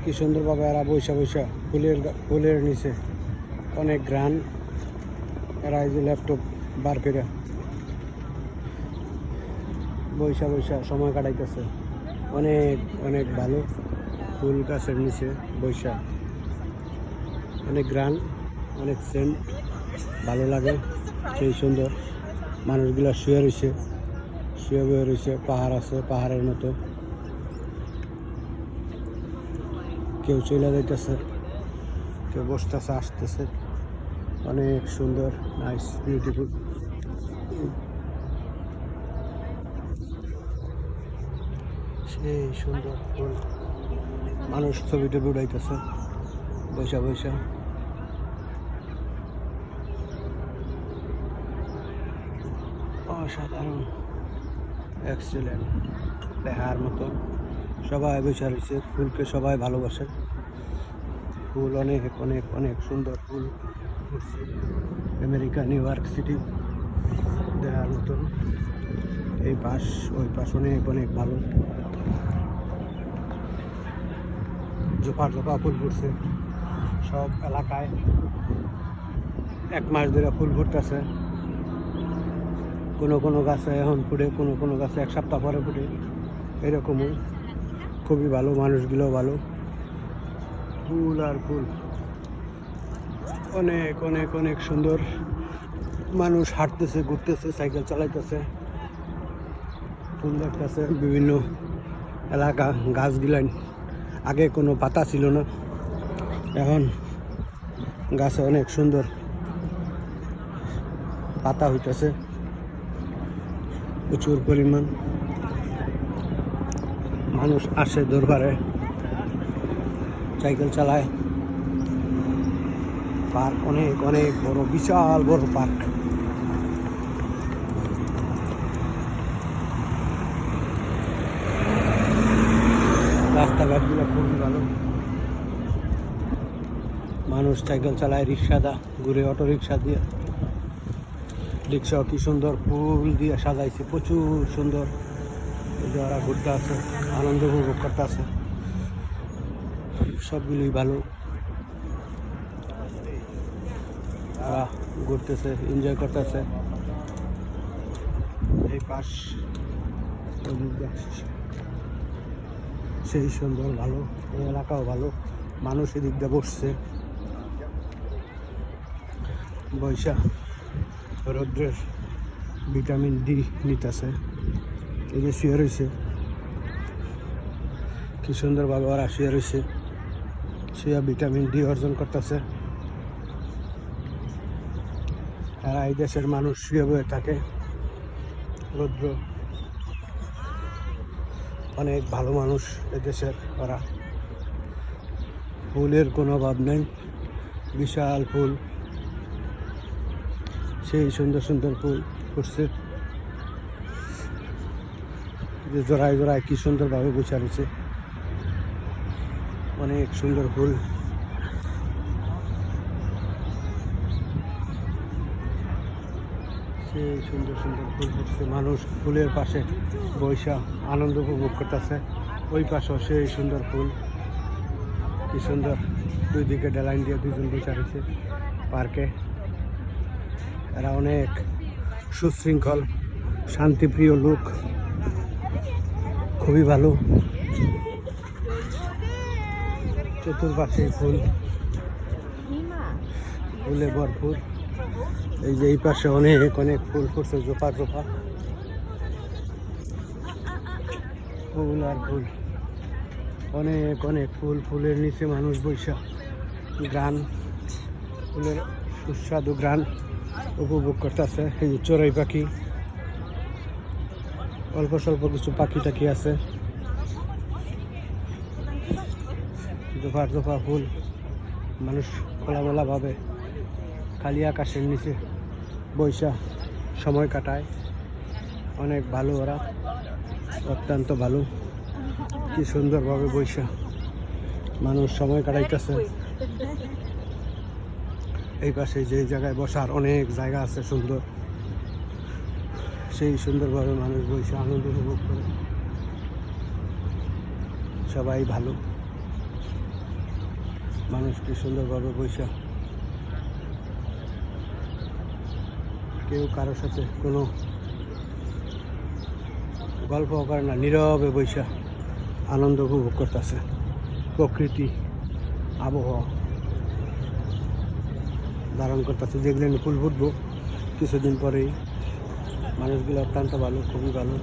কি সুন্দরভাবে এরা বৈশা বৈশা ফুলের নিচে অনেক গ্রান এরা এই যে ল্যাপটপ বার করে বৈশা বৈশা সময় কাটাইতেছে। অনেক অনেক ভালো ফুল গাছের নিচে বৈশা অনেক গ্রান অনেক সেন্ট ভালো লাগে। সেই সুন্দর মানুষগুলা শুয়ে বয়ে রয়েছে। পাহাড় আছে, পাহাড়ের মতো কেউ চলে যাইতেছে, কেউ বসতেছে, আসতেছে। অনেক সুন্দর, নাইস, বিউটিফুল। সেই সুন্দর ফুল, মানুষ ছবিটা উড়াইতেছে বৈশা বৈশা। অসাধারণ, এক্সিলেন্ট, দেখার মতো। সবাই বৈশা রয়েছে, ফুলকে সবাই ভালোবাসে। ফুল অনেক অনেক অনেক সুন্দর ফুল ফুটছে। আমেরিকা, নিউ ইয়র্ক সিটি দেখার মতন। এই পাশ ওই পাশ অনেক অনেক ভালো। জোপা ফুল ফুটছে সব এলাকায়। 1 মাস ধরে ফুল ফুটতেছে। কোনো গাছে এখন ফুটে, কোনো গাছে 1 সপ্তাহ পরে ফুটে। এরকমই খুবই ভালো, মানুষগুলোও ভালো। ফুল আর ফুল, অনেক অনেক অনেক সুন্দর। মানুষ হাঁটতেছে, ঘুরতেছে, সাইকেল চালাইতেছে, ফুল দেখতেছে। বিভিন্ন এলাকা, গাছগুলান আগে কোনো পাতা ছিল না, এখন গাছে অনেক সুন্দর পাতা হইতেছে প্রচুর পরিমাণ। মানুষ আসে দরবারে, সাইকেল চালায়। পার্ক অনেক অনেক বড়, বিশাল বড় পার্ক। রাস্তাঘাটগুলো খুবই ভালো। মানুষ সাইকেল চালায়, রিক্সা ঘুরে, অটো রিক্সা দিয়ে। রিক্সাও কি সুন্দর ফুল দিয়ে সাজাইছে, প্রচুর সুন্দর। যারা ঘুরতে আছে, আনন্দ উপভোগ করতে আছে, সবগুলোই ভালো। তারা ঘুরতেছে, এনজয় করতেছে। এই পাশ সেই সুন্দর, ভালো। এই এলাকাও ভালো, মানুষ এদিক দিয়ে বসছে বৈশা, রৌদ্রের ভিটামিন ডি নিতেছে। এই যে শুয়ে রয়েছে, কি সুন্দরভাবে ওরা শুয়ে রয়েছে, শুয়ে ভিটামিন ডি অর্জন করতেছে। এরা এই দেশের মানুষ শুয়ে বয়ে থাকে, রৌদ্র। অনেক ভালো মানুষ এদেশের ওরা। ফুলের কোনো অভাব নেই, বিশাল ফুল, সেই সুন্দর সুন্দর ফুল ফুটছে। যে জোড়ায় জোড়ায় কি সুন্দরভাবে বসে রয়েছে, অনেক সুন্দর ফুল। সেই সুন্দর সুন্দর ফুল ফুটছে। মানুষ ফুলের পাশে বৈশা আনন্দ উপভোগ করতেছে। ওই পাশেও সেই সুন্দর ফুল, কি সুন্দর। দুই দিকে ডেলাইন দিয়ে দুজন বসে রয়েছে পার্কে। এরা অনেক সুশৃঙ্খল, শান্তিপ্রিয় লোক, খুবই ভালো। চতুর্পাশে ফুল, ফুলে ভরপুর। এই যে এই পাশে অনেক অনেক ফুল ফুটছে, জোপা ফুল আর ফুল, অনেক অনেক ফুল। ফুলের নিচে মানুষ বৈশা গ্রান, ফুলের সুস্বাদু গ্রান উপভোগ করতেছে। এই যে চড়াই পাখি, অল্প স্বল্প কিছু পাখি টাকি আছে। জোপা ফুল, মানুষ খোলামেলা ভাবে খালি আকাশের নিচে বৈশা সময় কাটায়। অনেক ভালো ওরা, অত্যন্ত ভালো। কি সুন্দরভাবে বৈশা মানুষ সময় কাটাইতেছে। এই পাশে যে জায়গায় বসার অনেক জায়গা আছে সুন্দর, সেই সুন্দরভাবে মানুষ বৈশা আনন্দ উপভোগ করে। সবাই ভালো। মানুষ কি সুন্দরভাবে বৈশা, কেউ কারোর সাথে কোনো গল্প করে না, নীরবে বৈশা আনন্দ উপভোগ করতেছে প্রকৃতি আবহাওয়া ধারণ করতেছে। যেগুলো ফুল ফুটবো কিছুদিন পরেই, মানুষগুলো অত্যন্ত ভালো, খুবই ভালো।